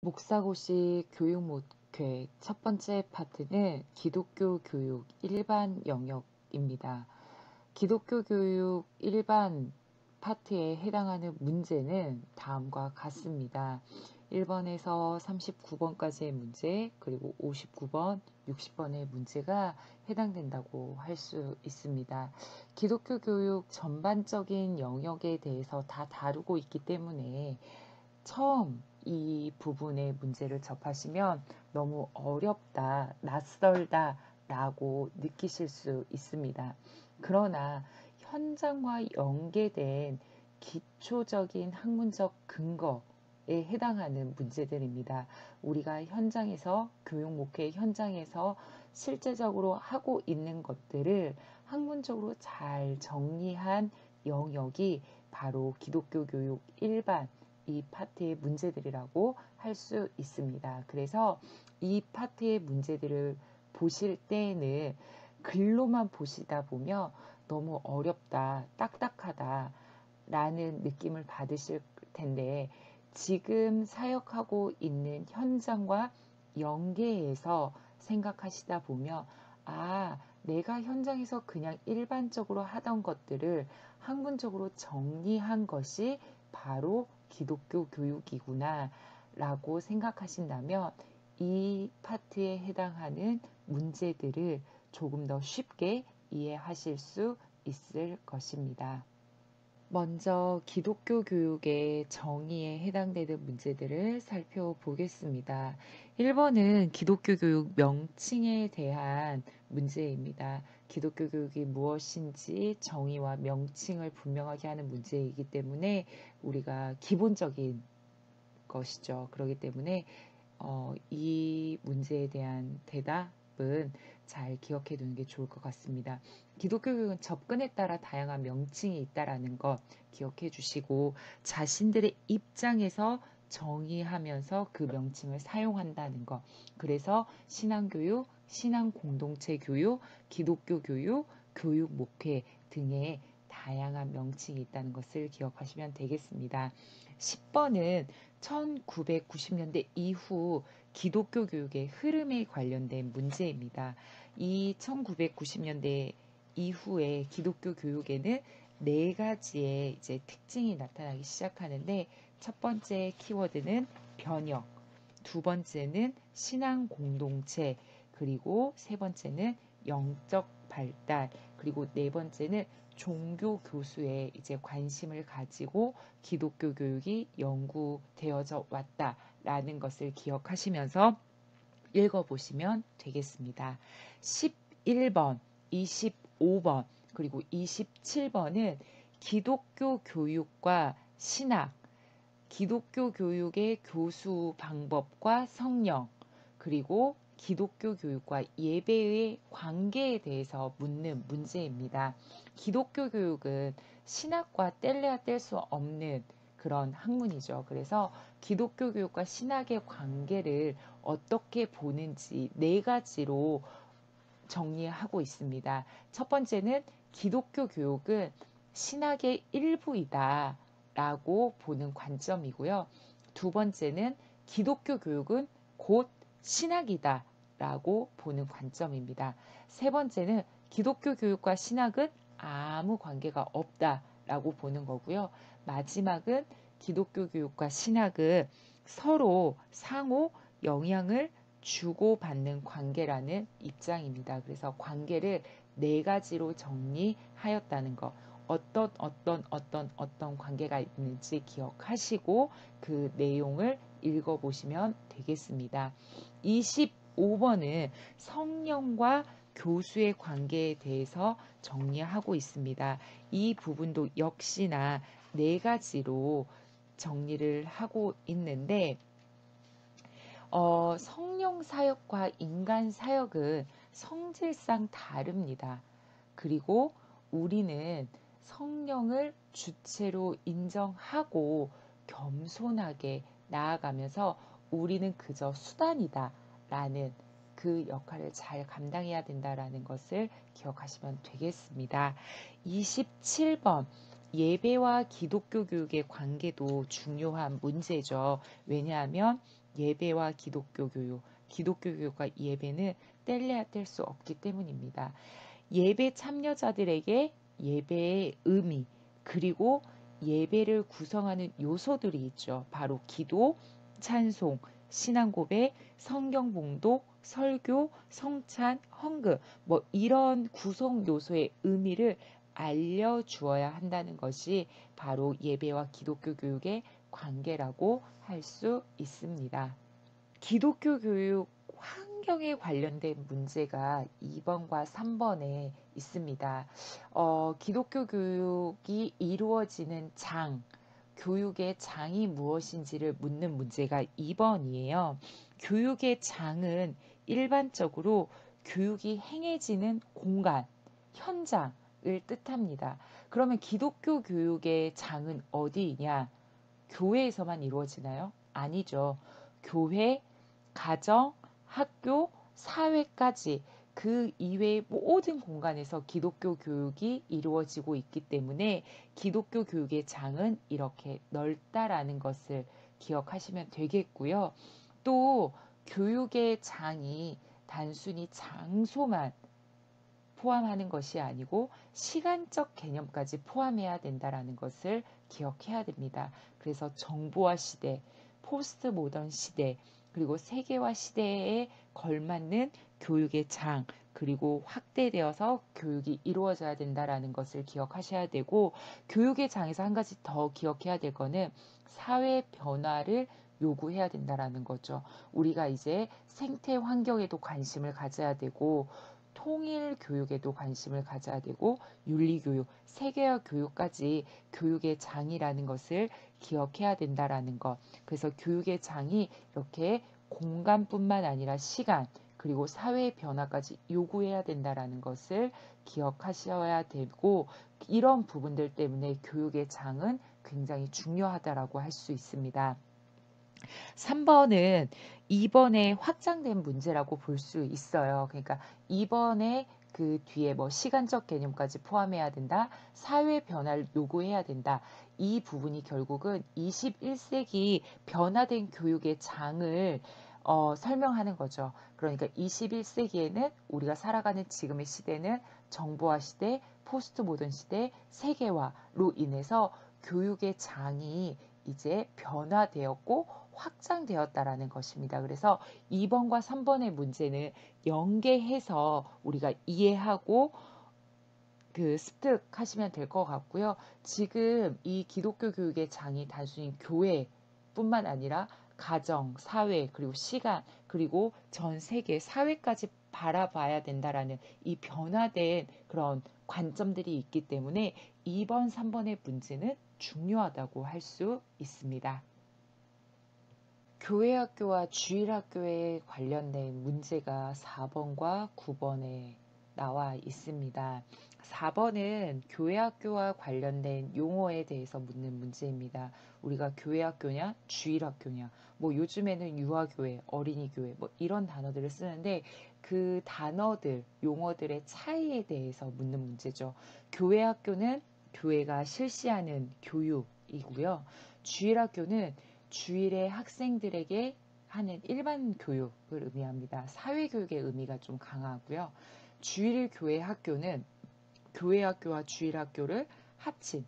목사고시 교육 목회 첫 번째 파트는 기독교 교육 일반 영역입니다. 기독교 교육 일반 파트에 해당하는 문제는 다음과 같습니다. 1번에서 39번까지의 문제, 그리고 59번, 60번의 문제가 해당된다고 할 수 있습니다. 기독교 교육 전반적인 영역에 대해서 다 다루고 있기 때문에 처음 이 부분의 문제를 접하시면 너무 어렵다, 낯설다 라고 느끼실 수 있습니다. 그러나 현장과 연계된 기초적인 학문적 근거에 해당하는 문제들입니다. 우리가 현장에서 교육 목회 현장에서 실제적으로 하고 있는 것들을 학문적으로 잘 정리한 영역이 바로 기독교 교육 일반 이 파트의 문제들이라고 할 수 있습니다. 그래서 이 파트의 문제들을 보실 때에는 글로만 보시다 보면 너무 어렵다, 딱딱하다 라는 느낌을 받으실 텐데 지금 사역하고 있는 현장과 연계해서 생각하시다 보면 내가 현장에서 그냥 일반적으로 하던 것들을 학문적으로 정리한 것이 바로 기독교 교육이구나 라고 생각하신다면 이 파트에 해당하는 문제들을 조금 더 쉽게 이해하실 수 있을 것입니다. 먼저 기독교 교육의 정의에 해당되는 문제들을 살펴보겠습니다. 1번은 기독교 교육 명칭에 대한 문제입니다. 기독교 교육이 무엇인지 정의와 명칭을 분명하게 하는 문제이기 때문에 우리가 기본적인 것이죠. 그렇기 때문에 이 문제에 대한 대답은 잘 기억해 두는 게 좋을 것 같습니다. 기독교 교육은 접근에 따라 다양한 명칭이 있다라는 것 기억해 주시고 자신들의 입장에서 정의하면서 그 명칭을 사용한다는 것. 그래서 신앙교육, 신앙공동체 교육, 기독교 교육, 교육 목회 등의 다양한 명칭이 있다는 것을 기억하시면 되겠습니다. 10번은 1990년대 이후 기독교 교육의 흐름에 관련된 문제입니다. 이 1990년대 이후에 기독교 교육에는 네 가지의 이제 특징이 나타나기 시작하는데 첫 번째 키워드는 변혁, 두 번째는 신앙 공동체, 그리고 세 번째는 영적 발달, 그리고 네 번째는 종교 교수에 이제 관심을 가지고 기독교 교육이 연구되어져 왔다라는 것을 기억하시면서 읽어보시면 되겠습니다. 11번, 25번, 그리고 27번은 기독교 교육과 신학, 기독교 교육의 교수 방법과 성령, 그리고 기독교 교육과 예배의 관계에 대해서 묻는 문제입니다. 기독교 교육은 신학과 뗄래야 뗄 수 없는 그런 학문이죠. 그래서 기독교 교육과 신학의 관계를 어떻게 보는지 네 가지로 정리하고 있습니다. 첫 번째는 기독교 교육은 신학의 일부이다 라고 보는 관점이고요. 두 번째는 기독교 교육은 곧 신학이다 라고 보는 관점입니다. 세 번째는 기독교 교육과 신학은 아무 관계가 없다 라고 보는 거고요. 마지막은 기독교 교육과 신학은 서로 상호 영향을 주고받는 관계라는 입장입니다. 그래서 관계를 네 가지로 정리하였다는 것. 어떤 관계가 있는지 기억하시고 그 내용을 읽어보시면 되겠습니다. 25번은 성령과 교수의 관계에 대해서 정리하고 있습니다. 이 부분도 역시나 네 가지로 정리를 하고 있는데 성령 사역과 인간 사역은 성질상 다릅니다. 그리고 우리는 성령을 주체로 인정하고 겸손하게 나아가면서 우리는 그저 수단이다 라는 그 역할을 잘 감당해야 된다라는 것을 기억하시면 되겠습니다. 27번 예배와 기독교 교육의 관계도 중요한 문제죠. 왜냐하면 예배와 기독교 교육, 기독교 교육과 예배는 뗄래야 뗄 수 없기 때문입니다. 예배 참여자들에게 예배의 의미, 그리고 예배를 구성하는 요소들이 있죠. 바로 기도, 찬송, 신앙 고백, 성경 봉독, 설교, 성찬, 헌금, 뭐 이런 구성 요소의 의미를 알려주어야 한다는 것이 바로 예배와 기독교 교육의 관계라고 할 수 있습니다. 기독교 교육 환경에 관련된 문제가 2번과 3번에 있습니다. 기독교 교육이 이루어지는 교육의 장이 무엇인지를 묻는 문제가 2번이에요. 교육의 장은 일반적으로 교육이 행해지는 공간, 현장을 뜻합니다. 그러면 기독교 교육의 장은 어디이냐? 교회에서만 이루어지나요? 아니죠. 교회, 가정, 학교, 사회까지 그 이외의 모든 공간에서 기독교 교육이 이루어지고 있기 때문에 기독교 교육의 장은 이렇게 넓다라는 것을 기억하시면 되겠고요. 또 교육의 장이 단순히 장소만 포함하는 것이 아니고 시간적 개념까지 포함해야 된다라는 것을 기억해야 됩니다. 그래서 정보화 시대, 포스트 모던 시대, 그리고 세계화 시대에 걸맞는 교육의 장, 그리고 확대되어서 교육이 이루어져야 된다라는 것을 기억하셔야 되고, 교육의 장에서 한 가지 더 기억해야 될 거는 사회 변화를 요구해야 된다라는 거죠. 우리가 이제 생태 환경에도 관심을 가져야 되고, 통일 교육에도 관심을 가져야 되고, 윤리교육, 세계화 교육까지 교육의 장이라는 것을 기억해야 된다라는 것. 그래서 교육의 장이 이렇게 공간뿐만 아니라 시간, 그리고 사회의 변화까지 요구해야 된다라는 것을 기억하셔야 되고, 이런 부분들 때문에 교육의 장은 굉장히 중요하다라고 할 수 있습니다. 3번은 2번에 확장된 문제라고 볼 수 있어요. 그러니까 2번에 그 뒤에 뭐 시간적 개념까지 포함해야 된다, 사회 변화를 요구해야 된다. 이 부분이 결국은 21세기 변화된 교육의 장을 설명하는 거죠. 그러니까 21세기에는 우리가 살아가는 지금의 시대는 정보화 시대, 포스트 모던 시대, 세계화로 인해서 교육의 장이 이제 변화되었고 확장되었다라는 것입니다. 그래서 2번과 3번의 문제는 연계해서 우리가 이해하고 습득하시면 될 것 같고요. 지금 이 기독교 교육의 장이 단순히 교회뿐만 아니라 가정, 사회, 그리고 시간, 그리고 전 세계 사회까지 바라봐야 된다라는 이 변화된 그런 관점들이 있기 때문에 2번, 3번의 문제는 중요하다고 할 수 있습니다. 교회학교와 주일학교에 관련된 문제가 4번과 9번에 나와 있습니다. 4번은 교회학교와 관련된 용어에 대해서 묻는 문제입니다. 우리가 교회학교냐, 주일학교냐, 뭐 요즘에는 유아교회, 어린이교회, 뭐 이런 단어들을 쓰는데 그 단어들, 용어들의 차이에 대해서 묻는 문제죠. 교회학교는 교회가 실시하는 교육이고요. 주일학교는 주일에 학생들에게 하는 일반 교육을 의미합니다. 사회교육의 의미가 좀 강하고요. 주일 교회 학교는 교회 학교와 주일 학교를 합친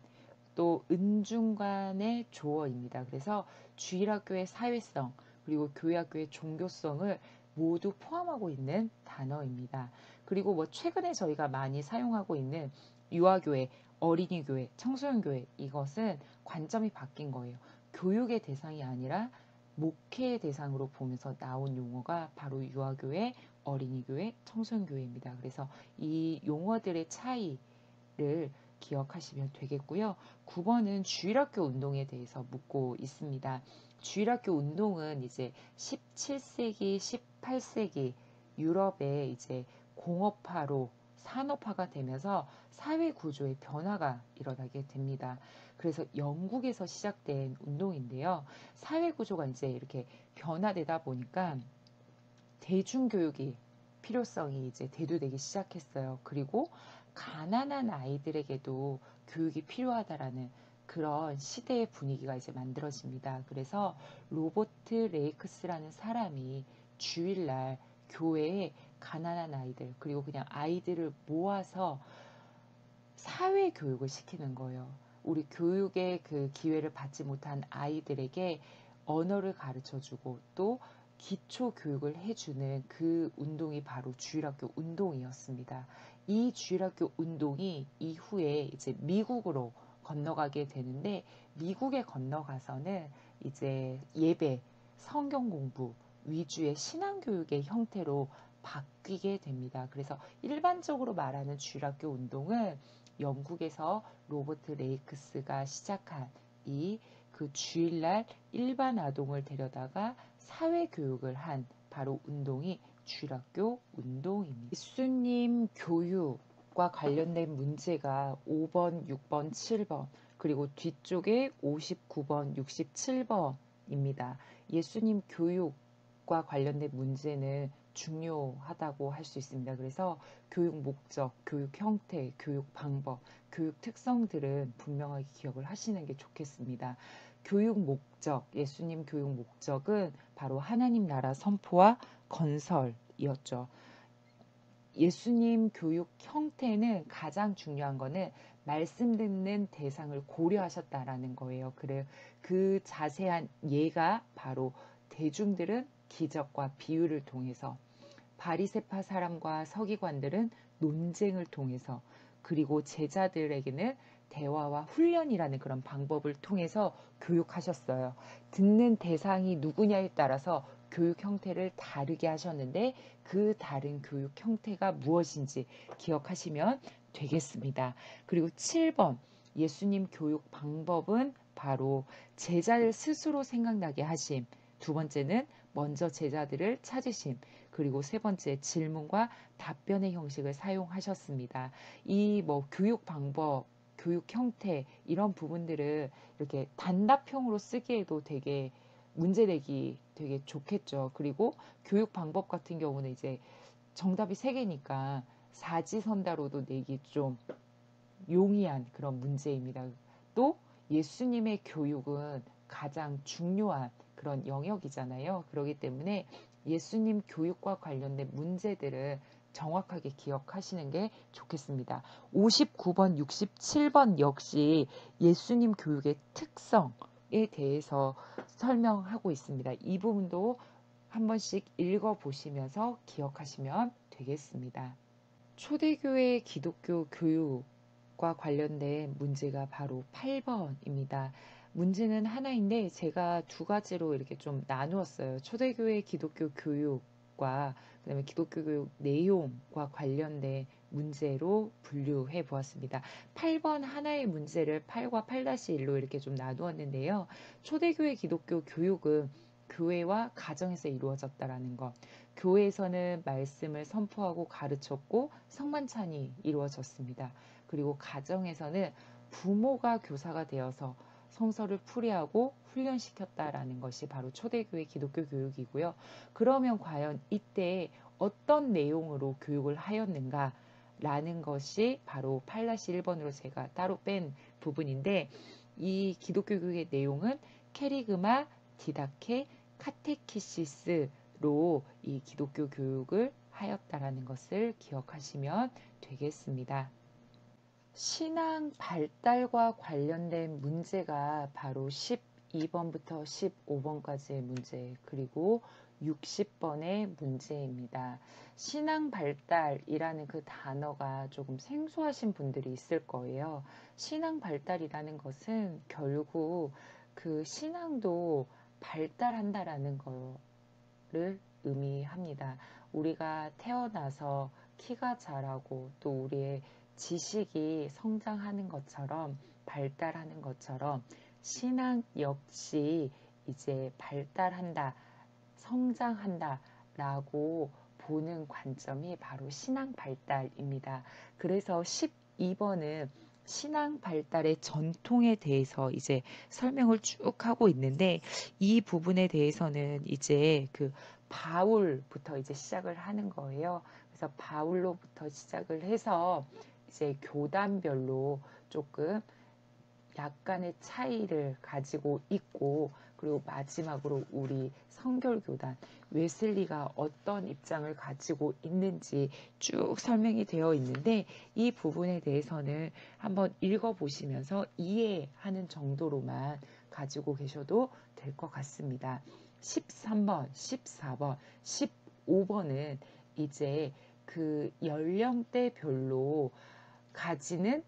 또 은중간의 조어입니다. 그래서 주일 학교의 사회성 그리고 교회 학교의 종교성을 모두 포함하고 있는 단어입니다. 그리고 뭐 최근에 저희가 많이 사용하고 있는 유아교회, 어린이교회, 청소년교회 이것은 관점이 바뀐 거예요. 교육의 대상이 아니라 목회의 대상으로 보면서 나온 용어가 바로 유아교회, 어린이교회, 청소년교회입니다. 그래서 이 용어들의 차이를 기억하시면 되겠고요. 9번은 주일학교 운동에 대해서 묻고 있습니다. 주일학교 운동은 이제 17세기, 18세기 유럽의 이제 공업화로 산업화가 되면서 사회 구조의 변화가 일어나게 됩니다. 그래서 영국에서 시작된 운동인데요. 사회 구조가 이제 이렇게 변화되다 보니까 대중교육이 필요성이 이제 대두되기 시작했어요. 그리고 가난한 아이들에게도 교육이 필요하다라는 그런 시대의 분위기가 이제 만들어집니다. 그래서 로버트 레이크스라는 사람이 주일날 교회에 가난한 아이들 그리고 그냥 아이들을 모아서 사회 교육을 시키는 거예요. 우리 교육의 그 기회를 받지 못한 아이들에게 언어를 가르쳐주고 또 기초 교육을 해주는 그 운동이 바로 주일학교 운동이었습니다. 이 주일학교 운동이 이후에 이제 미국으로 건너가게 되는데 미국에 건너가서는 이제 예배, 성경 공부 위주의 신앙교육의 형태로 바뀌게 됩니다. 그래서 일반적으로 말하는 주일학교 운동은 영국에서 로버트 레이크스가 시작한 이 그 주일날 일반 아동을 데려다가 사회교육을 한 바로 운동이 주일학교 운동입니다. 예수님 교육과 관련된 문제가 5번, 6번, 7번 그리고 뒤쪽에 59번, 67번입니다. 예수님 교육과 관련된 문제는 중요하다고 할 수 있습니다. 그래서 교육 목적, 교육 형태, 교육 방법, 교육 특성들은 분명하게 기억을 하시는 게 좋겠습니다. 교육 목적, 예수님 교육 목적은 바로 하나님 나라 선포와 건설이었죠. 예수님 교육 형태는 가장 중요한 거는 말씀 듣는 대상을 고려하셨다라는 거예요. 그래 그 자세한 예가 바로 대중들은 기적과 비유를 통해서 바리새파 사람과 서기관들은 논쟁을 통해서 그리고 제자들에게는 대화와 훈련이라는 그런 방법을 통해서 교육하셨어요. 듣는 대상이 누구냐에 따라서 교육 형태를 다르게 하셨는데 그 다른 교육 형태가 무엇인지 기억하시면 되겠습니다. 그리고 7번 예수님 교육 방법은 바로 제자를 스스로 생각나게 하심. 두 번째는 먼저 제자들을 찾으심. 그리고 세 번째 질문과 답변의 형식을 사용하셨습니다. 이 뭐 교육 방법, 교육 형태 이런 부분들을 이렇게 단답형으로 쓰기에도 되게 문제내기 되게 좋겠죠. 그리고 교육 방법 같은 경우는 이제 정답이 3개니까 사지선다로도 내기 좀 용이한 그런 문제입니다. 또 예수님의 교육은 가장 중요한 그런 영역이잖아요. 그렇기 때문에 예수님 교육과 관련된 문제들을 정확하게 기억하시는 게 좋겠습니다. 59번, 67번 역시 예수님 교육의 특성에 대해서 설명하고 있습니다. 이 부분도 한 번씩 읽어보시면서 기억하시면 되겠습니다. 초대교회 기독교 교육과 관련된 문제가 바로 8번입니다. 문제는 하나인데 제가 두 가지로 이렇게 좀 나누었어요. 초대교회 기독교 교육과 그다음에 기독교 교육 내용과 관련된 문제로 분류해 보았습니다. 8번 하나의 문제를 8과 8-1로 이렇게 좀 나누었는데요. 초대교회 기독교 교육은 교회와 가정에서 이루어졌다라는 것. 교회에서는 말씀을 선포하고 가르쳤고 성만찬이 이루어졌습니다. 그리고 가정에서는 부모가 교사가 되어서 성서를 풀이하고 훈련시켰다라는 것이 바로 초대교회 기독교 교육이고요. 그러면 과연 이때 어떤 내용으로 교육을 하였는가? 라는 것이 바로 8-1번으로 제가 따로 뺀 부분인데 이 기독교 교육의 내용은 캐리그마, 디다케, 카테키시스로 이 기독교 교육을 하였다라는 것을 기억하시면 되겠습니다. 신앙 발달과 관련된 문제가 바로 12번부터 15번까지의 문제 그리고 60번의 문제입니다. 신앙 발달이라는 그 단어가 조금 생소하신 분들이 있을 거예요. 신앙 발달이라는 것은 결국 그 신앙도 발달한다라는 거를 의미합니다. 우리가 태어나서 키가 자라고 또 우리의 지식이 성장하는 것처럼 발달하는 것처럼 신앙 역시 이제 발달한다, 성장한다 라고 보는 관점이 바로 신앙 발달입니다. 그래서 12번은 신앙 발달의 전통에 대해서 이제 설명을 쭉 하고 있는데 이 부분에 대해서는 이제 그 바울부터 이제 시작을 하는 거예요. 그래서 바울로부터 시작을 해서 이제 교단별로 조금 약간의 차이를 가지고 있고, 그리고 마지막으로 우리 성결교단 웨슬리가 어떤 입장을 가지고 있는지 쭉 설명이 되어 있는데, 이 부분에 대해서는 한번 읽어보시면서 이해하는 정도로만 가지고 계셔도 될 것 같습니다. 13번, 14번, 15번은 이제 그 연령대별로 가지는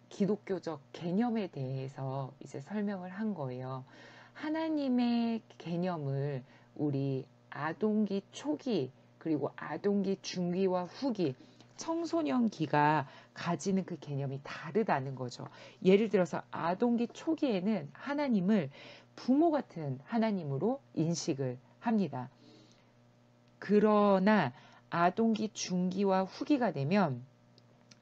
기독교적 개념에 대해서 이제 설명을 한 거예요. 하나님의 개념을 우리 아동기 초기, 그리고 아동기 중기와 후기, 청소년기가 가지는 그 개념이 다르다는 거죠. 예를 들어서 아동기 초기에는 하나님을 부모 같은 하나님으로 인식을 합니다. 그러나 아동기 중기와 후기가 되면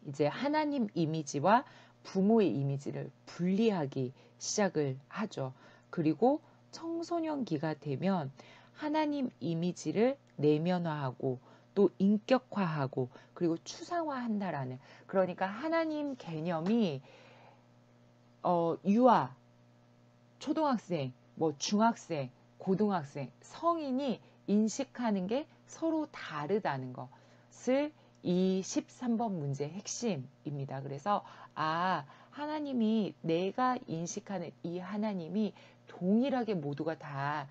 이제 하나님 이미지와 부모의 이미지를 분리하기 시작을 하죠. 그리고 청소년기가 되면 하나님 이미지를 내면화하고 또 인격화하고 그리고 추상화한다라는, 그러니까 하나님 개념이 유아, 초등학생, 뭐 중학생, 고등학생, 성인이 인식하는 게 서로 다르다는 것을 이 13번 문제의 핵심입니다. 그래서 하나님이, 내가 인식하는 이 하나님이 동일하게 모두가 다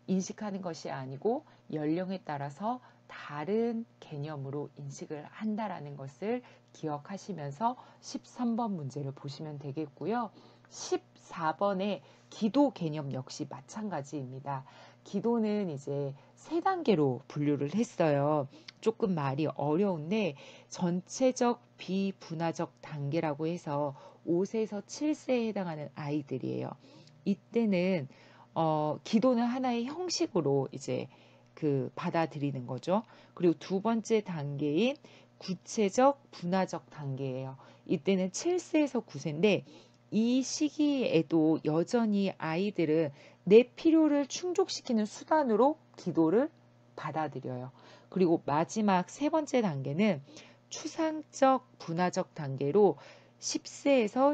인식하는 것이 아니고 연령에 따라서 다른 개념으로 인식을 한다라는 것을 기억하시면서 13번 문제를 보시면 되겠고요. 14번의 기도 개념 역시 마찬가지입니다. 기도는 이제 세 단계로 분류를 했어요. 조금 말이 어려운데 전체적 비분화적 단계라고 해서 5세에서 7세에 해당하는 아이들이에요. 이때는 기도는 하나의 형식으로 이제 그 받아들이는 거죠. 그리고 두 번째 단계인 구체적 분화적 단계예요. 이때는 7세에서 9세인데 이 시기에도 여전히 아이들은 내 필요를 충족시키는 수단으로 기도를 받아들여요. 그리고 마지막 세 번째 단계는 추상적 분화적 단계로 10세에서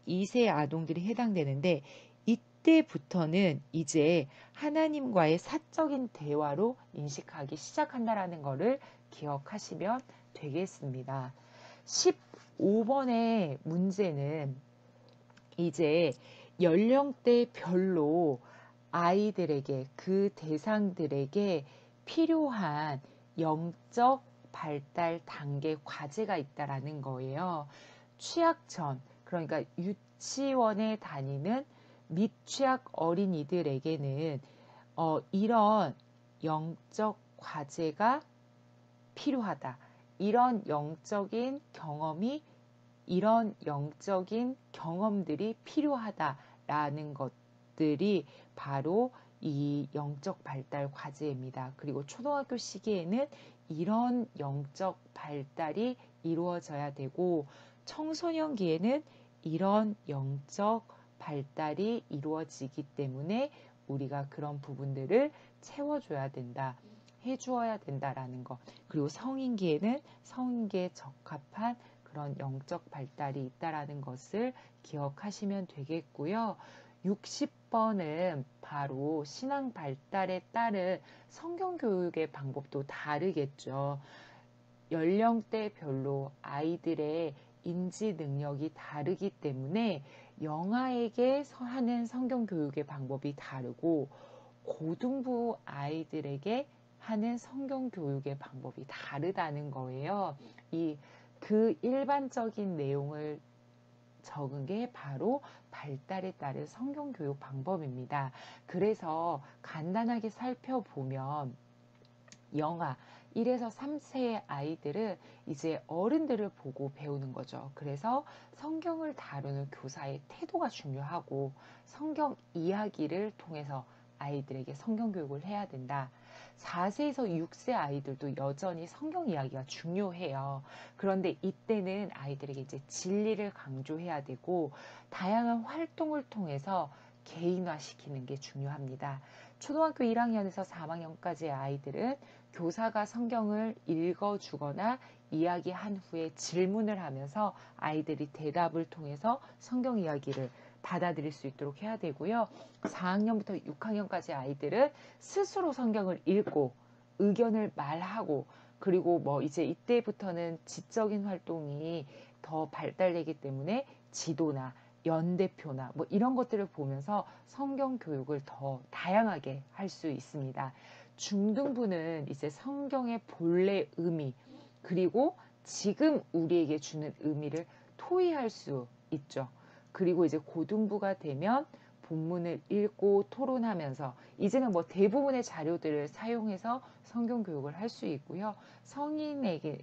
12세 아동들이 해당되는데, 이때부터는 이제 하나님과의 사적인 대화로 인식하기 시작한다라는 것을 기억하시면 되겠습니다. 15번의 문제는 이제 연령대별로 아이들에게, 그 대상들에게 필요한 영적 발달 단계 과제가 있다라는 거예요. 취약전, 그러니까 유치원에 다니는 미취학 어린이들에게는 이런 영적 과제가 필요하다. 이런 영적인 경험들이 필요하다라는 것들이 바로 이 영적 발달 과제입니다. 그리고 초등학교 시기에는 이런 영적 발달이 이루어져야 되고, 청소년기에는 이런 영적 발달이 이루어지기 때문에 우리가 그런 부분들을 채워줘야 된다, 해주어야 된다라는 것. 그리고 성인기에는 성인기에 적합한 그런 영적 발달이 있다라는 것을 기억하시면 되겠고요. 60번은 바로 신앙 발달에 따른 성경 교육의 방법도 다르겠죠. 연령대별로 아이들의 인지 능력이 다르기 때문에 영아에게 하는 성경 교육의 방법이 다르고, 고등부 아이들에게 하는 성경 교육의 방법이 다르다는 거예요. 그 일반적인 내용을 적은 게 바로 발달에 따른 성경 교육 방법입니다. 그래서 간단하게 살펴보면 영아 1에서 3세의 아이들은 이제 어른들을 보고 배우는 거죠. 그래서 성경을 다루는 교사의 태도가 중요하고, 성경 이야기를 통해서 아이들에게 성경 교육을 해야 된다. 4세에서 6세 아이들도 여전히 성경 이야기가 중요해요. 그런데 이때는 아이들에게 이제 진리를 강조해야 되고, 다양한 활동을 통해서 개인화시키는 게 중요합니다. 초등학교 1학년에서 4학년까지의 아이들은 교사가 성경을 읽어주거나 이야기한 후에 질문을 하면서 아이들이 대답을 통해서 성경 이야기를 받아들일 수 있도록 해야 되고요. 4학년부터 6학년까지 아이들은 스스로 성경을 읽고 의견을 말하고, 그리고 뭐 이제 이때부터는 지적인 활동이 더 발달되기 때문에 지도나 연대표나 뭐 이런 것들을 보면서 성경 교육을 더 다양하게 할 수 있습니다. 중등부는 이제 성경의 본래 의미, 그리고 지금 우리에게 주는 의미를 토의할 수 있죠. 그리고 이제 고등부가 되면 본문을 읽고 토론하면서 이제는 뭐 대부분의 자료들을 사용해서 성경 교육을 할 수 있고요. 성인에게는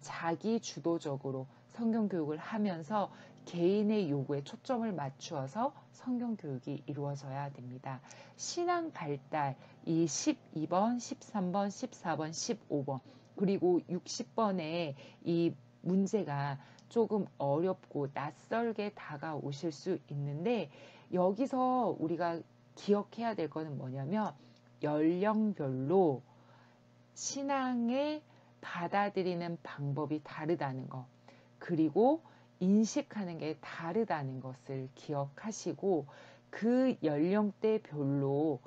자기 주도적으로 성경 교육을 하면서 개인의 요구에 초점을 맞추어서 성경 교육이 이루어져야 됩니다. 신앙 발달, 이 12번, 13번, 14번, 15번, 그리고 60번의 이 문제가 조금 어렵고 낯설게 다가오실 수 있는데, 여기서 우리가 기억해야 될 거는 뭐냐면 연령별로 신앙을 받아들이는 방법이 다르다는 것, 그리고 인식하는 게 다르다는 것을 기억하시고, 그 연령대별로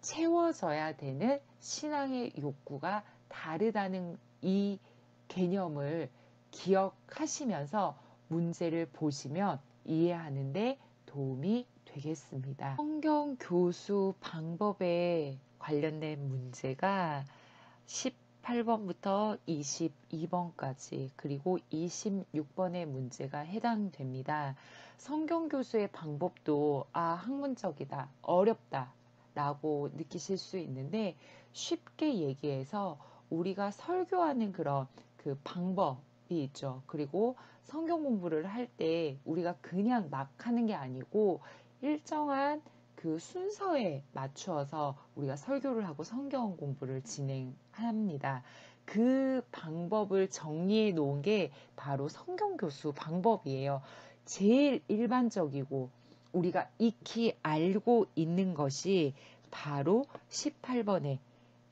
채워져야 되는 신앙의 욕구가 다르다는 이 개념을 기억하시면서 문제를 보시면 이해하는데 도움이 되겠습니다. 성경 교수 방법에 관련된 문제가 18번부터 22번까지, 그리고 26번의 문제가 해당됩니다. 성경 교수의 방법도 학문적이다, 어렵다 라고 느끼실 수 있는데, 쉽게 얘기해서 우리가 설교하는 그런 그 방법이 있죠. 그리고 성경 공부를 할 때 우리가 그냥 막 하는 게 아니고 일정한 그 순서에 맞추어서 우리가 설교를 하고 성경 공부를 진행합니다. 그 방법을 정리해 놓은 게 바로 성경 교수 방법이에요. 제일 일반적이고 우리가 익히 알고 있는 것이 바로 18번에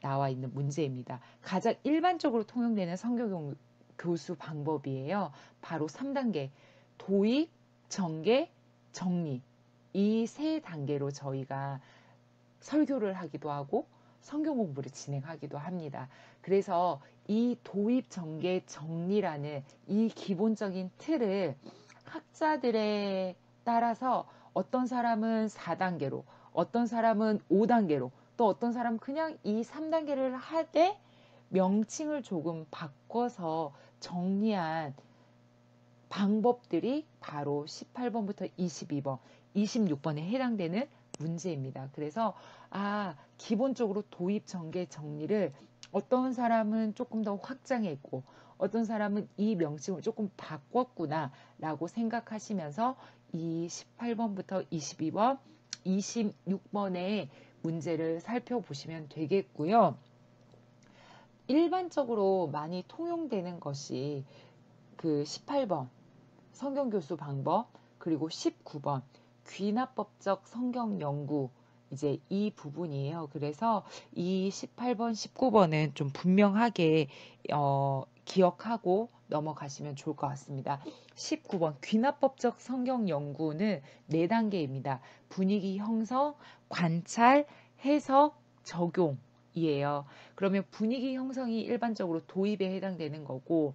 나와 있는 문제입니다. 가장 일반적으로 통용되는 성경 교수 방법이에요. 바로 3단계, 도입, 전개, 정리. 이 세 단계로 저희가 설교를 하기도 하고 성경 공부를 진행하기도 합니다. 그래서 이 도입, 전개, 정리라는 이 기본적인 틀을 학자들에 따라서 어떤 사람은 4단계로, 어떤 사람은 5단계로, 또 어떤 사람은 그냥 이 3단계를 하되 명칭을 조금 바꿔서 정리한 방법들이 바로 18번부터 22번, 26번에 해당되는 문제입니다. 그래서 기본적으로 도입, 전개, 정리를 어떤 사람은 조금 더 확장했고 어떤 사람은 이 명칭을 조금 바꿨구나 라고 생각하시면서 이 18번부터 22번, 26번의 문제를 살펴보시면 되겠고요. 일반적으로 많이 통용되는 것이 그 18번 성경교수 방법, 그리고 19번 귀납법적 성경 연구, 이제 이 부분이에요. 그래서 이 18번, 19번은 좀 분명하게 기억하고 넘어가시면 좋을 것 같습니다. 19번 귀납법적 성경 연구는 4단계입니다. 분위기 형성, 관찰, 해석, 적용이에요. 그러면 분위기 형성이 일반적으로 도입에 해당되는 거고,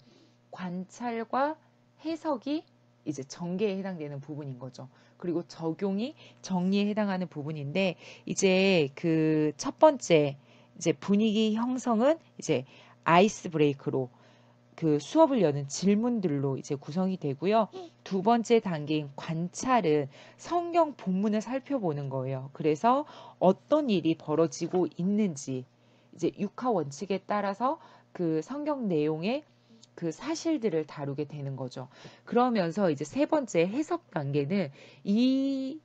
관찰과 해석이 이제 전개에 해당되는 부분인 거죠. 그리고 적용이 정리에 해당하는 부분인데, 이제 그 첫 번째 이제 분위기 형성은 이제 아이스 브레이크로 그 수업을 여는 질문들로 이제 구성이 되고요. 두 번째 단계인 관찰은 성경 본문을 살펴보는 거예요. 그래서 어떤 일이 벌어지고 있는지 이제 육하 원칙에 따라서 그 성경 내용의 그 사실들을 다루게 되는 거죠. 그러면서 이제 세 번째 해석 단계는 이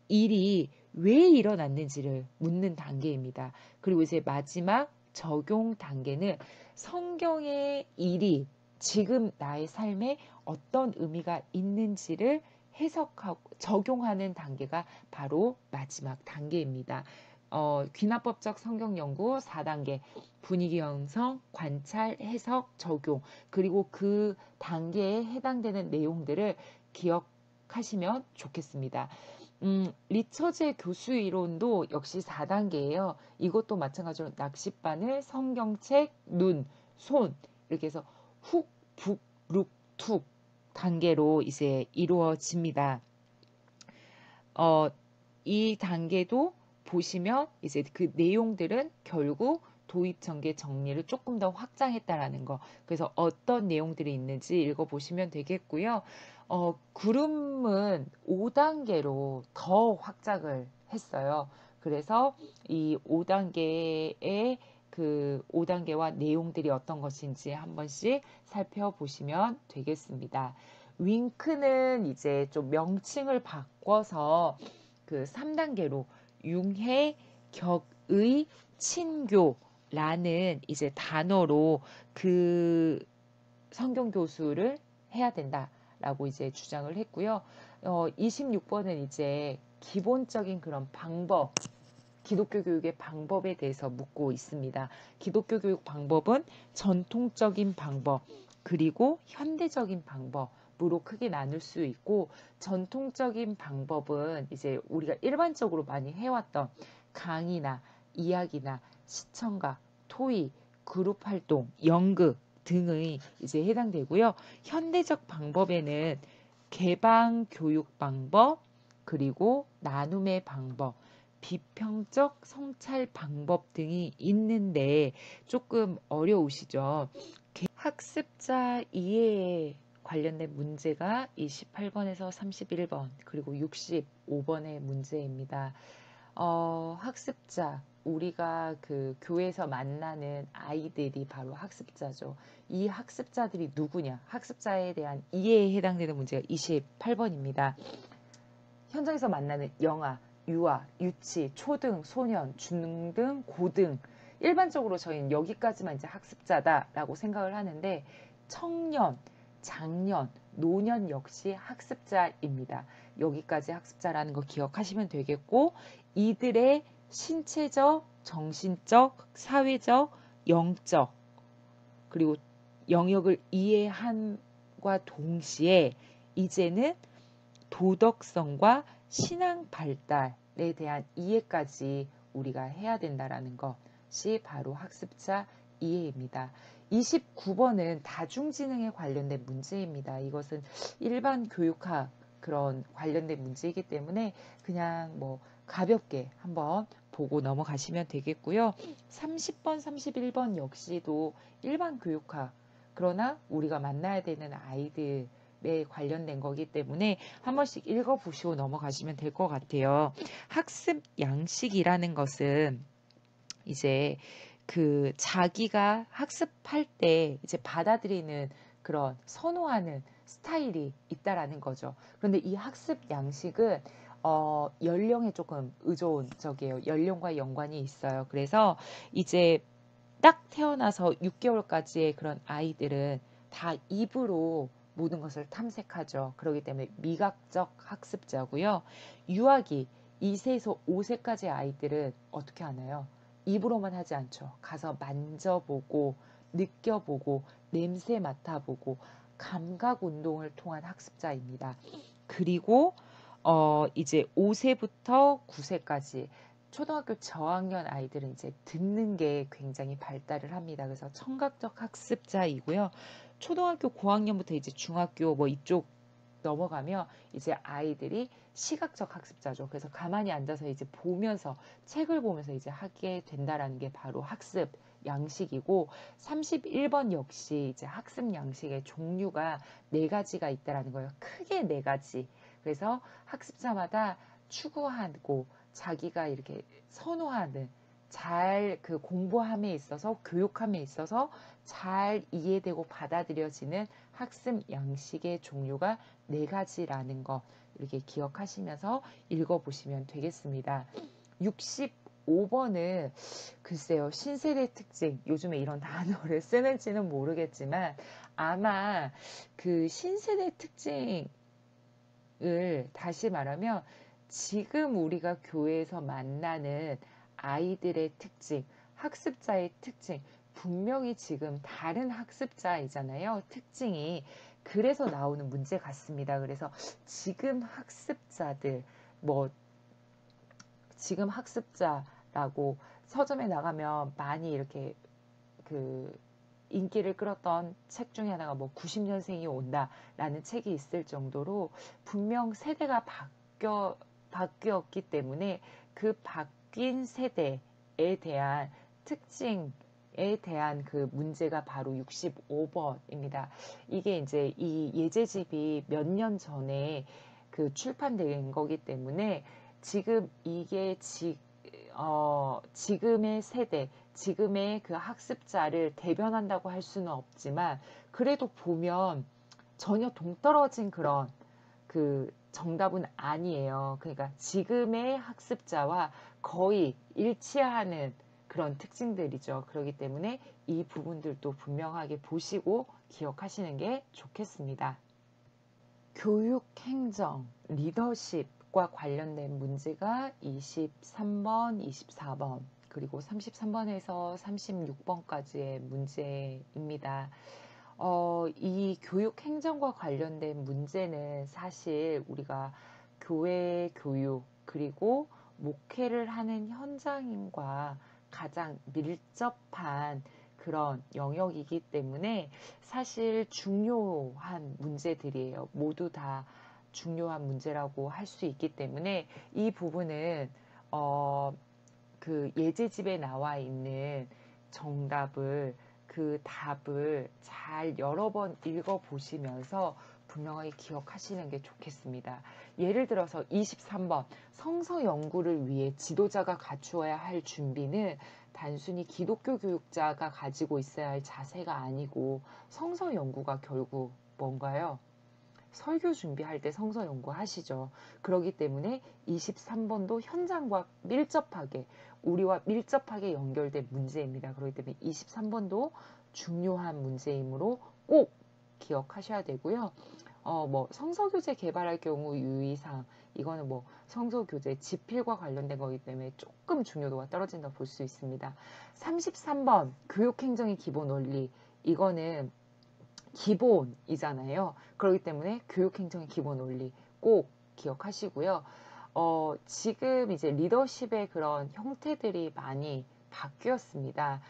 일이 왜 일어났는지를 묻는 단계입니다. 그리고 이제 마지막 적용 단계는 성경의 일이 지금 나의 삶에 어떤 의미가 있는지를 해석하고 적용하는 단계가 바로 마지막 단계입니다. 귀납법적 성경 연구 4단계, 분위기 형성, 관찰, 해석, 적용, 그리고 그 단계에 해당되는 내용들을 기억하시면 좋겠습니다. 리처즈의 교수 이론도 역시 4단계예요. 이것도 마찬가지로 낚싯바늘, 성경책, 눈, 손 이렇게 해서 훅, 북, 룩, 툭 단계로 이제 이루어집니다. 이 단계도 보시면 이제 그 내용들은 결국 도입 전개 정리를 조금 더 확장했다라는 거. 그래서 어떤 내용들이 있는지 읽어보시면 되겠고요. 그룹은 5단계로 더 확장을 했어요. 그래서 이 5단계의 그 5단계와 내용들이 어떤 것인지 한 번씩 살펴보시면 되겠습니다. 윙크는 이제 좀 명칭을 바꿔서 그 3단계로 융해, 격의, 친교라는 이제 단어로 그 성경 교수를 해야 된다라고 이제 주장을 했고요. 26번은 이제 기본적인 그런 방법, 기독교 교육의 방법에 대해서 묻고 있습니다. 기독교 교육 방법은 전통적인 방법, 그리고 현대적인 방법으로 크게 나눌 수 있고, 전통적인 방법은 이제 우리가 일반적으로 많이 해왔던 강의나 이야기나 시청각, 토의, 그룹 활동, 연극 등의 이제 해당되고요. 현대적 방법에는 개방 교육 방법, 그리고 나눔의 방법, 비평적 성찰 방법 등이 있는데 조금 어려우시죠? 학습자 이해에 관련된 문제가 28번에서 31번 그리고 65번의 문제입니다. 학습자, 우리가 그 교회에서 만나는 아이들이 바로 학습자죠. 이 학습자들이 누구냐? 학습자에 대한 이해에 해당되는 문제가 28번입니다. 현장에서 만나는 영아, 유아, 유치, 초등, 소년, 중등, 고등. 일반적으로 저희는 여기까지만 이제 학습자다라고 생각을 하는데 청년, 장년, 노년 역시 학습자입니다. 여기까지 학습자라는 거 기억하시면 되겠고 이들의 신체적, 정신적, 사회적, 영적 그리고 영역을 이해함과 동시에 이제는 도덕성과 신앙 발달에 대한 이해까지 우리가 해야 된다는 것이 바로 학습자 이해입니다. 29번은 다중지능에 관련된 문제입니다. 이것은 일반 교육학 그런 관련된 문제이기 때문에 그냥 뭐 가볍게 한번 보고 넘어가시면 되겠고요. 30번, 31번 역시도 일반 교육학 그러나 우리가 만나야 되는 아이들 에 관련된 거기 때문에 한 번씩 읽어보시고 넘어가시면 될 것 같아요. 학습 양식이라는 것은 이제 그 자기가 학습할 때 이제 받아들이는 그런 선호하는 스타일이 있다라는 거죠. 그런데 이 학습 양식은 연령에 조금 의존적이에요. 연령과 연관이 있어요. 그래서 이제 딱 태어나서 6개월까지의 그런 아이들은 다 입으로 모든 것을 탐색하죠. 그렇기 때문에 미각적 학습자고요. 유아기 2세에서 5세까지 아이들은 어떻게 하나요? 입으로만 하지 않죠. 가서 만져보고 느껴보고 냄새 맡아보고 감각 운동을 통한 학습자입니다. 그리고 이제 5세부터 9세까지 초등학교 저학년 아이들은 이제 듣는 게 굉장히 발달을 합니다. 그래서 청각적 학습자이고요. 초등학교 고학년부터 이제 중학교 뭐 이쪽 넘어가면 이제 아이들이 시각적 학습자죠. 그래서 가만히 앉아서 이제 보면서 책을 보면서 이제 하게 된다라는 게 바로 학습 양식이고 31번 역시 이제 학습 양식의 종류가 4가지가 있다라는 거예요. 크게 4가지. 그래서 학습자마다 추구하고 자기가 이렇게 선호하는 잘 그 공부함에 있어서 교육함에 있어서 잘 이해되고 받아들여지는 학습 양식의 종류가 4가지라는 거 이렇게 기억하시면서 읽어보시면 되겠습니다. 65번은 글쎄요 신세대 특징 요즘에 이런 단어를 쓰는지는 모르겠지만 아마 그 신세대 특징을 다시 말하면 지금 우리가 교회에서 만나는 아이들의 특징, 학습자의 특징, 분명히 지금 다른 학습자이잖아요. 특징이. 그래서 나오는 문제 같습니다. 그래서 지금 학습자들, 뭐 지금 학습자라고 서점에 나가면 많이 이렇게 그 인기를 끌었던 책 중에 하나가 뭐 90년생이 온다라는 책이 있을 정도로 분명 세대가 바뀌었기 때문에 그 바뀐 세대에 대한 특징에 대한 그 문제가 바로 65번입니다. 이게 이제 이 예제집이 몇 년 전에 그 출판된 거기 때문에 지금 이게 지금의 세대, 지금의 그 학습자를 대변한다고 할 수는 없지만 그래도 보면 전혀 동떨어진 그런 그 정답은 아니에요. 그러니까 지금의 학습자와 거의 일치하는 그런 특징들이죠. 그렇기 때문에 이 부분들도 분명하게 보시고 기억하시는 게 좋겠습니다. 교육 행정, 리더십과 관련된 문제가 23번, 24번, 그리고 33번에서 36번까지의 문제입니다. 이 교육 행정과 관련된 문제는 사실 우리가 교회 교육, 그리고 목회를 하는 현장인과 가장 밀접한 그런 영역이기 때문에 사실 중요한 문제들이에요. 모두 다 중요한 문제라고 할 수 있기 때문에 이 부분은 그 예제집에 나와 있는 정답을 그 답을 잘 여러 번 읽어 보시면서 분명하게 기억하시는 게 좋겠습니다. 예를 들어서 23번 성서 연구를 위해 지도자가 갖추어야 할 준비는 단순히 기독교 교육자가 가지고 있어야 할 자세가 아니고 성서 연구가 결국 뭔가요? 설교 준비할 때 성서 연구하시죠. 그렇기 때문에 23번도 현장과 밀접하게 우리와 밀접하게 연결된 문제입니다. 그렇기 때문에 23번도 중요한 문제이므로 꼭 기억하셔야 되고요. 뭐 성서교재 개발할 경우 유의사항 이거는 뭐 성서교재 지필과 관련된 거기 때문에 조금 중요도가 떨어진다고 볼 수 있습니다. 33번 교육행정의 기본 원리 이거는 기본이잖아요. 그렇기 때문에 교육행정의 기본 원리 꼭 기억하시고요. 지금 이제 리더십의 그런 형태들이 많이 바뀌었습니다.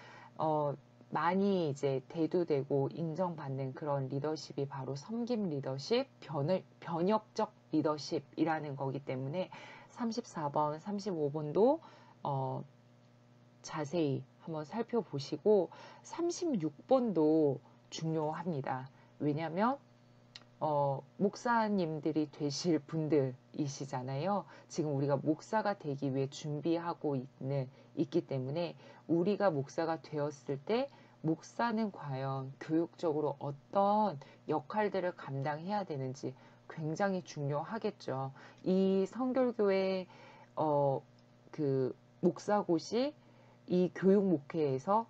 많이 이제 대두되고 인정받는 그런 리더십이 바로 섬김 리더십, 변혁적 리더십이라는 거기 때문에 34번, 35번도 자세히 한번 살펴보시고 36번도 중요합니다. 왜냐하면 목사님들이 되실 분들이시잖아요. 지금 우리가 목사가 되기 위해 준비하고 있기 때문에 우리가 목사가 되었을 때 목사는 과연 교육적으로 어떤 역할들을 감당해야 되는지 굉장히 중요하겠죠. 이 성결교회 그 목사고시 이 교육 목회에서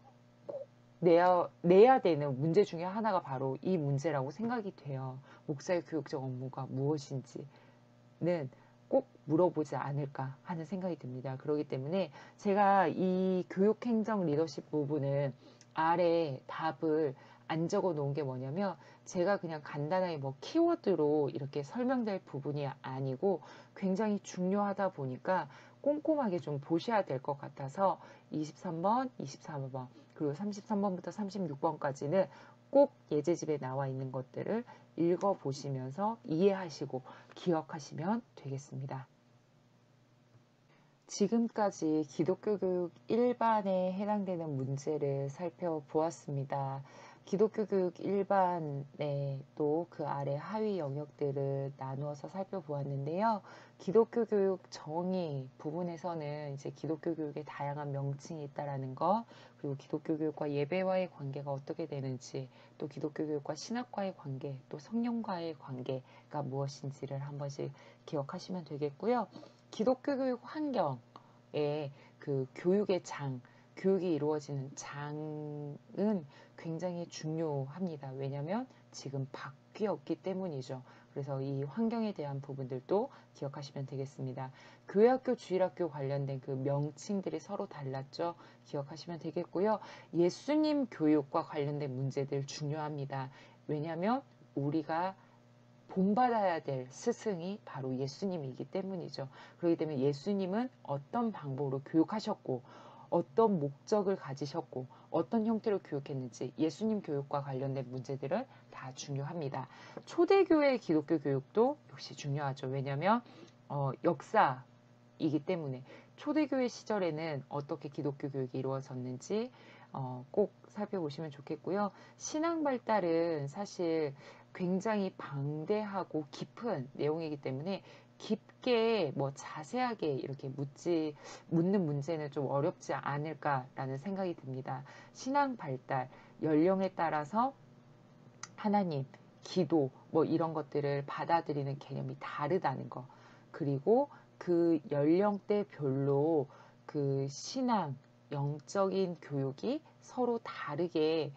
내야 되는 문제 중에 하나가 바로 이 문제라고 생각이 돼요. 목사의 교육적 업무가 무엇인지는 꼭 물어보지 않을까 하는 생각이 듭니다. 그렇기 때문에 제가 이 교육행정 리더십 부분은 아래 답을 안 적어 놓은 게 뭐냐면 제가 그냥 간단하게 뭐 키워드로 이렇게 설명될 부분이 아니고 굉장히 중요하다 보니까 꼼꼼하게 좀 보셔야 될 것 같아서 23번, 24번 그리고 33번부터 36번까지는 꼭 예제집에 나와 있는 것들을 읽어보시면서 이해하시고 기억하시면 되겠습니다. 지금까지 기독교 교육 일반에 해당되는 문제를 살펴보았습니다. 기독교 교육 일반에 또 그 아래 하위 영역들을 나누어서 살펴보았는데요. 기독교 교육 정의 부분에서는 이제 기독교 교육의 다양한 명칭이 있다라는 것, 그리고 기독교 교육과 예배와의 관계가 어떻게 되는지, 또 기독교 교육과 신학과의 관계, 또 성령과의 관계가 무엇인지를 한 번씩 기억하시면 되겠고요. 기독교 교육 환경에 그 교육의 교육이 이루어지는 장은 굉장히 중요합니다. 왜냐하면 지금 바뀌었기 때문이죠. 그래서 이 환경에 대한 부분들도 기억하시면 되겠습니다. 교회학교, 주일학교 관련된 그 명칭들이 서로 달랐죠. 기억하시면 되겠고요. 예수님 교육과 관련된 문제들 중요합니다. 왜냐하면 우리가 본받아야 될 스승이 바로 예수님이기 때문이죠. 그렇기 때문에 예수님은 어떤 방법으로 교육하셨고 어떤 목적을 가지셨고 어떤 형태로 교육했는지 예수님 교육과 관련된 문제들은 다 중요합니다. 초대교회 기독교 교육도 역시 중요하죠. 왜냐하면 역사이기 때문에 초대교회 시절에는 어떻게 기독교 교육이 이루어졌는지 꼭 살펴보시면 좋겠고요. 신앙 발달은 사실 굉장히 방대하고 깊은 내용이기 때문에 깊게 뭐 자세하게 이렇게 묻는 문제는 좀 어렵지 않을까라는 생각이 듭니다. 신앙 발달, 연령에 따라서 하나님, 기도 뭐 이런 것들을 받아들이는 개념이 다르다는 거. 그리고 그 연령대별로 그 신앙, 영적인 교육이 서로 다르게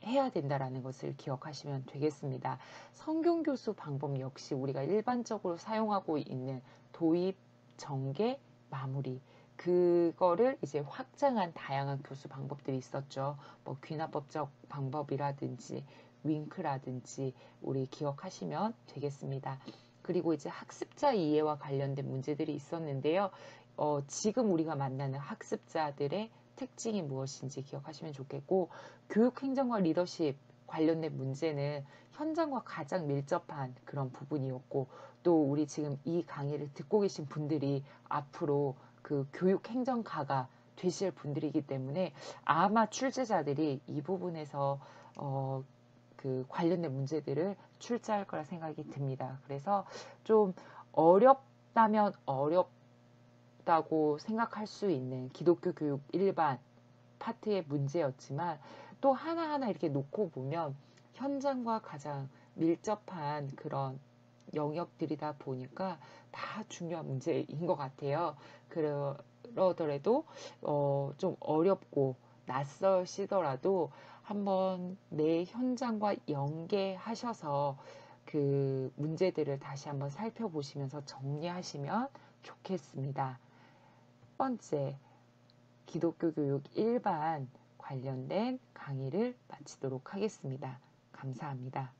해야 된다라는 것을 기억하시면 되겠습니다. 성경교수 방법 역시 우리가 일반적으로 사용하고 있는 도입, 전개, 마무리 그거를 이제 확장한 다양한 교수 방법들이 있었죠. 뭐 귀납법적 방법이라든지 윙크라든지 우리 기억하시면 되겠습니다. 그리고 이제 학습자 이해와 관련된 문제들이 있었는데요. 지금 우리가 만나는 학습자들의 특징이 무엇인지 기억하시면 좋겠고 교육행정과 리더십 관련된 문제는 현장과 가장 밀접한 그런 부분이었고 또 우리 지금 이 강의를 듣고 계신 분들이 앞으로 그 교육행정가가 되실 분들이기 때문에 아마 출제자들이 이 부분에서 그 관련된 문제들을 출제할 거라 생각이 듭니다. 그래서 좀 어렵다면 어렵다고 생각할 수 있는 기독교 교육 일반 파트의 문제였지만 또 하나하나 이렇게 놓고 보면 현장과 가장 밀접한 그런 영역들이다 보니까 다 중요한 문제인 것 같아요. 그러더라도 좀 어렵고 낯설시더라도 한번 내 현장과 연계하셔서 그 문제들을 다시 한번 살펴보시면서 정리하시면 좋겠습니다. 첫 번째, 기독교 교육 일반 관련된 강의를 마치도록 하겠습니다. 감사합니다.